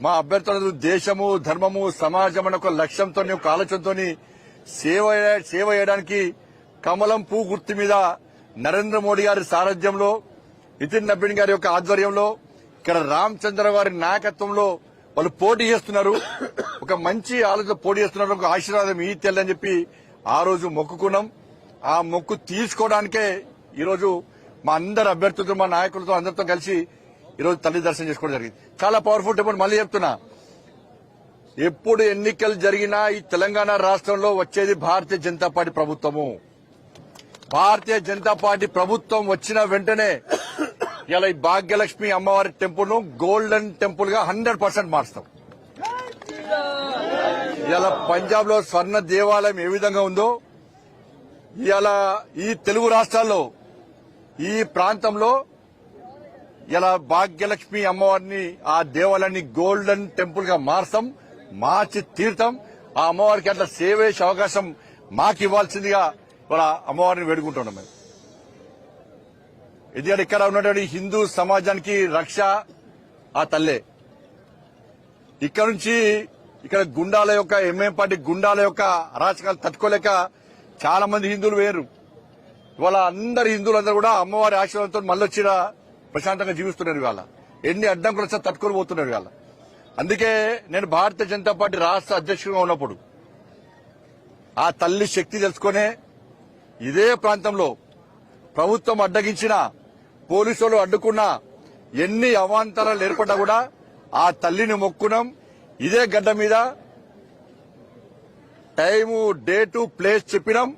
మా అభ్యర్థులు దేశము ధర్మము సమాజం అనే ఒక లక్ష్యంతో ఒక ఆలోచనతో సేవ చేయడానికి కమలం పువ్వు గుర్తు మీద నరేంద్ర మోడీ గారి సారథ్యంలో నితిన్ నబీన్ గారి యొక్క ఆధ్వర్యంలో ఇక్కడ రామచంద్ర గారి నాయకత్వంలో వాళ్ళు పోటీ చేస్తున్నారు. ఒక మంచి ఆలోచన పోటీ చేస్తున్నారు. ఒక ఆశీర్వాదం ఈ తెల్లని చెప్పి ఆ రోజు మొక్కుకున్నాం. ఆ మొక్కు తీసుకోవడానికే ఈరోజు మా అందరు అభ్యర్థులతో మా నాయకులతో అందరితో కలిసి ఈరోజు తల్లి దర్శనం చేసుకోవడం జరిగింది. చాలా పవర్ఫుల్ టెంపుల్. మళ్ళీ చెప్తున్నా, ఎప్పుడు ఎన్నికలు జరిగినా ఈ తెలంగాణ రాష్ట్రంలో వచ్చేది భారతీయ జనతా పార్టీ ప్రభుత్వము. భారతీయ జనతా పార్టీ ప్రభుత్వం వచ్చిన వెంటనే ఇలా ఈ భాగ్యలక్ష్మి అమ్మవారి టెంపుల్ ను గోల్డెన్ టెంపుల్ గా 100% మార్చుతాం. ఇలా పంజాబ్ లో స్వర్ణ దేవాలయం ఏ విధంగా ఉందో ఇలా ఈ తెలుగు రాష్ట్రాల్లో ఈ ప్రాంతంలో ఇలా భాగ్యలక్ష్మి అమ్మవారిని ఆ దేవాలయాన్ని గోల్డెన్ టెంపుల్ గా మార్చి తీర్థం. ఆ అమ్మవారికి అట్లా సేవ చేసే అవకాశం మాకు ఇవ్వాల్సిందిగా ఇవాళ అమ్మవారిని వేడుకుంటున్నాం. మేము ఎందుకంటే ఇక్కడ ఉన్నటువంటి హిందూ సమాజానికి రక్ష ఆ తల్లే. ఇక్కడ నుంచి ఇక్కడ గుండాల యొక్క ఎంఎం పార్టీ గుండాల యొక్క అరాచకాలు తట్టుకోలేక చాలా మంది హిందువులు వేరు. ఇవాళ అందరు హిందువులందరూ కూడా అమ్మవారి ఆశీర్వాదంతో మళ్ళొచ్చిన ప్రశాంతంగా జీవిస్తున్నారు. ఇవాళ ఎన్ని అడ్డంకులు వచ్చా తట్టుకొని పోతున్నారు. ఇవాళ అందుకే నేను భారతీయ జనతా పార్టీ రాష్ట్ర అధ్యక్షుడిగా ఉన్నప్పుడు ఆ తల్లి శక్తి తెలుసుకునే ఇదే ప్రాంతంలో ప్రభుత్వం అడ్డగించిన పోలీసులు అడ్డుకున్నా ఎన్ని అవాంతరాలు ఏర్పడ్డా కూడా ఆ తల్లిని మొక్కున్నాం. ఇదే గడ్డ మీద టైము డేటు ప్లేస్ చెప్పినాం.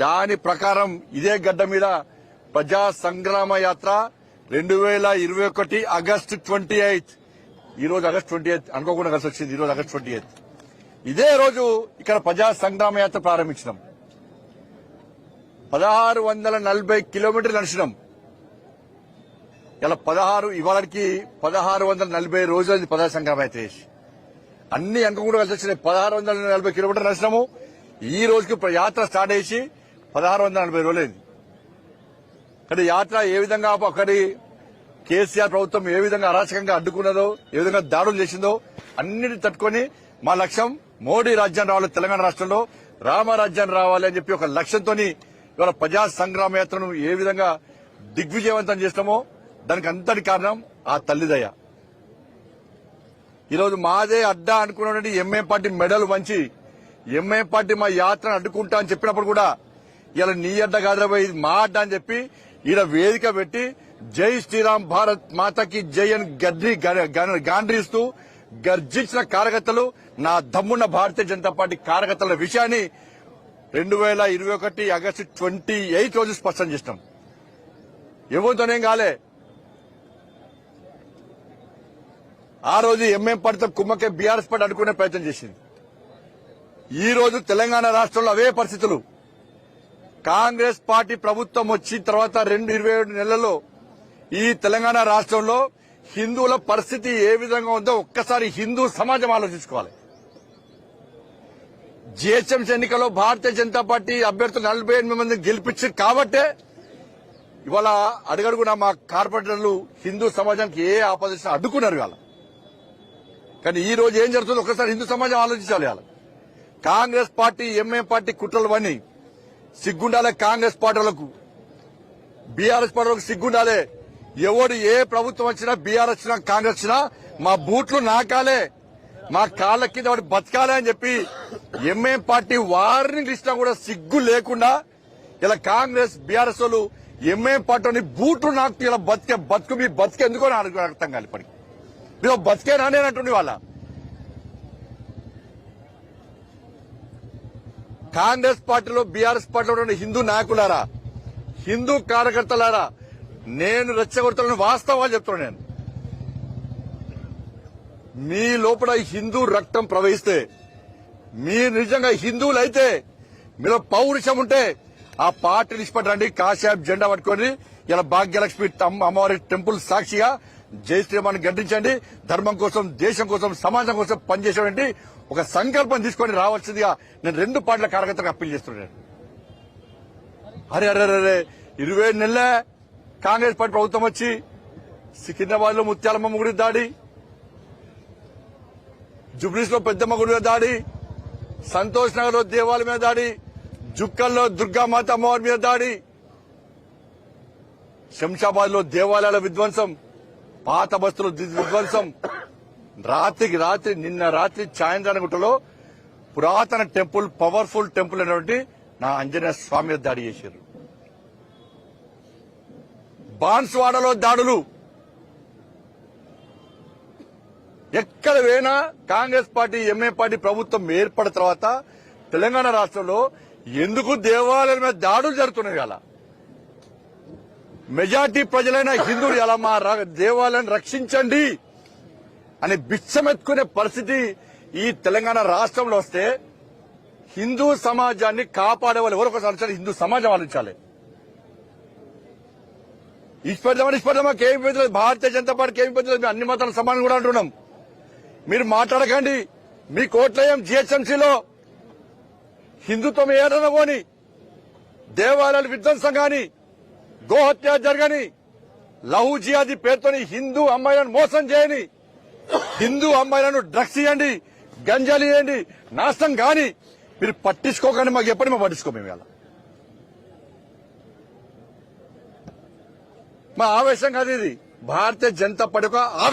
దాని ప్రకారం ఇదే గడ్డ మీద ప్రజా సంగ్రామ యాత్ర 2021 ఆగస్టు 28 ఈ రోజు ఆగస్టు 28 అనుకోకుండా కలిసి వచ్చింది. ఈ రోజు ఆగస్టు 28 ఇదే రోజు ఇక్కడ ప్రజా సంగ్రామ యాత్ర ప్రారంభించినాం. 1640 కిలోమీటర్లు నడిచినాం. ఇలా ఇవాళకి 1640 రోజులు ప్రజా సంగ్రామ యాత్ర చేసి అన్ని అనుకోకుండా కలిసి వచ్చినాయి. 1640 కిలోమీటర్లు నడిచినాము. ఈ రోజుకి యాత్ర స్టార్ట్ చేసి 1640 రోజులైంది. కానీ యాత్ర ఏ విధంగా అక్కడి కేసీఆర్ ప్రభుత్వం ఏ విధంగా అరాచకంగా అడ్డుకున్నదో, ఏ విధంగా దాడులు చేసిందో అన్నిటి తట్టుకొని మా లక్ష్యం మోడీ రాజ్యం రావాలి, తెలంగాణ రాష్ట్రంలో రామరాజ్యం రావాలి అని చెప్పి ఒక లక్ష్యంతో ఇవాళ ప్రజా సంగ్రామ యాత్రను ఏ విధంగా దిగ్విజయవంతం చేస్తామో దానికి అంతటి కారణం ఆ తల్లిదయ. ఈరోజు మాదే అడ్డా అనుకున్నటువంటి ఎంఏ పార్టీ మెడలు వంచి ఎంఏ పార్టీ మా యాత్రను అడ్డుకుంటా అని చెప్పినప్పుడు కూడా ఇలా నీ అడ్డ కాదురా ఇది మా అడ్డ అని చెప్పి ఈడ వేదిక పెట్టి జై శ్రీరామ్ భారత్ మాతకి జై అని గాండ్రిస్తూ గర్జించిన కార్యకర్తలు నా దమ్మున్న భారతీయ జనతా పార్టీ కార్యకర్తల విషయాన్ని 2021 ఆగస్టు 28 రోజు స్పష్టం చేసినాం. ఎవరితోనేం కాలే. ఆ రోజు ఎంఎం పార్టీతో కుమ్మకే బీఆర్ఎస్ పార్టీ అడ్డుకునే ప్రయత్నం చేసింది. ఈ రోజు తెలంగాణ రాష్ట్రంలో అవే పరిస్థితులు. కాంగ్రెస్ పార్టీ ప్రభుత్వం వచ్చిన తర్వాత 27 నెలల్లో ఈ తెలంగాణ రాష్ట్రంలో హిందువుల పరిస్థితి ఏ విధంగా ఉందో ఒక్కసారి హిందూ సమాజం ఆలోచించుకోవాలి. జీహెచ్ఎంసీ ఎన్నికల్లో భారతీయ జనతా పార్టీ అభ్యర్థులు 48 మందిని గెలిపించి కాబట్టే ఇవాళ అడుగడుగున మా కార్పొరేటర్లు హిందూ సమాజానికి ఏ ఆపోజిషన్ అడ్డుకున్నారు. ఇవాళ కానీ ఈ రోజు ఏం జరుగుతుందో ఒక్కసారి హిందూ సమాజం ఆలోచించాలి. ఇవాళ కాంగ్రెస్ పార్టీ ఎంఏ పార్టీ కుట్రలు అన్నీ సిగ్గుండాలే. కాంగ్రెస్ పార్టీలకు బీఆర్ఎస్ పార్టీలకు సిగ్గుండాలే. ఎవడు ఏ ప్రభుత్వం వచ్చినా బీఆర్ఎస్ వచ్చినా కాంగ్రెస్ వచ్చినా మా బూట్లు నాకాలే, మా కాళ్ల కింద వాడు బతకాలే అని చెప్పి ఎంఏ పార్టీ వార్నింగ్ ఇచ్చినా కూడా సిగ్గు లేకుండా ఇలా కాంగ్రెస్ బీఆర్ఎస్ వాళ్ళు ఎంఏ పార్టీని బూట్లు నాకు ఇలా బతుకు మీ బతికే ఎందుకో అర్థం కాదు. ఇప్పటికి మీరు బతికే నానేనంటుండే వాళ్ళ కాంగ్రెస్ పార్టీలో బీఆర్ఎస్ పార్టీలో ఉన్న హిందూ నాయకులారా, హిందూ కార్యకర్తలారా, నేను రెచ్చగొడతానని వాస్తవాలు చెప్తున్నాను. నేను మీ లోపల హిందూ రక్తం ప్రవహిస్తే, మీరు నిజంగా హిందువులైతే, మీలో పౌరుషం ఉంటే ఆ పార్టీని ఇష్టపడండి. కాషాయం జెండా పట్టుకొని ఇలా భాగ్యలక్ష్మి అమ్మవారి టెంపుల్ సాక్షిగా జై శ్రీరామాన్ని గడ్డించండి. ధర్మం కోసం, దేశం కోసం, సమాజం కోసం పనిచేసేటువంటి ఒక సంకల్పం తీసుకొని రావాల్సిందిగా నేను 2 పార్టీల కార్యకర్తలకు అప్పీల్ చేస్తున్నాను. అరే 27 నెలలే కాంగ్రెస్ పార్టీ ప్రభుత్వం వచ్చి సికింద్రాబాద్ లో ముత్యాలమ్మ గుడి దాడి, జుబ్లీస్ లో పెద్దమ్మ గుడి మీద దాడి, సంతోష్ నగర్ లో దేవాలయం మీద దాడి, జుక్కల్లో దుర్గామాత అమ్మవారి మీద దాడి, శంషాబాద్ లో దేవాలయాల విధ్వంసం, పాత బస్తులు విధ్వంసం, రాత్రికి రాత్రి నిన్న రాత్రి చాయంద్రానగుట్టలో పురాతన టెంపుల్, పవర్ఫుల్ టెంపుల్ అయినటువంటి నా ఆంజనేయ స్వామి మీద దాడి చేశారు. బాన్స్వాడలో దాడులు. ఎక్కడ పోయినా కాంగ్రెస్ పార్టీ, ఎంఏ పార్టీ ప్రభుత్వం ఏర్పడిన తర్వాత తెలంగాణ రాష్ట్రంలో ఎందుకు దేవాలయాల మీద దాడులు జరుగుతున్నాయి? అలా మెజార్టీ ప్రజలైన హిందువులు ఎలా మా దేవాలయాన్ని రక్షించండి అని బిచ్చమెత్తుకునే పరిస్థితి ఈ తెలంగాణ రాష్ట్రంలో వస్తే హిందూ సమాజాన్ని కాపాడే వాళ్ళు ఎవరు ఒకసారి ఆలోచించాలి. హిందూ సమాజం ఆలోచించాలి. ఇష్టపడదామా కేవీ పెద్దలు, భారతీయ జనతా పార్టీ కేవీ పెద్దలు, మేము అన్ని మతాల సమానం కూడా అంటున్నాం. మీరు మాట్లాడకండి. మీ కోట్లయం జిహెచ్ఎంసీలో హిందుత్వం ఏదైనా పోని, దేవాలయాల విధ్వంసం గాని, గోహత్య జరగని, లహు జిహాదీ పేరుతోని హిందూ అమ్మాయిలను మోసం చేయని, హిందూ అమ్మాయిలను డ్రగ్స్ ఇవ్వండి, గంజాలు ఇవ్వండి, నాశనం కాని మీరు పట్టించుకోకండి. మాకు ఎప్పటి మేము పట్టించుకో. మేము ఇలా మా ఆవేశం కాదు, ఇది భారతీయ జనతా పార్టీ ఒక ఆవేశం.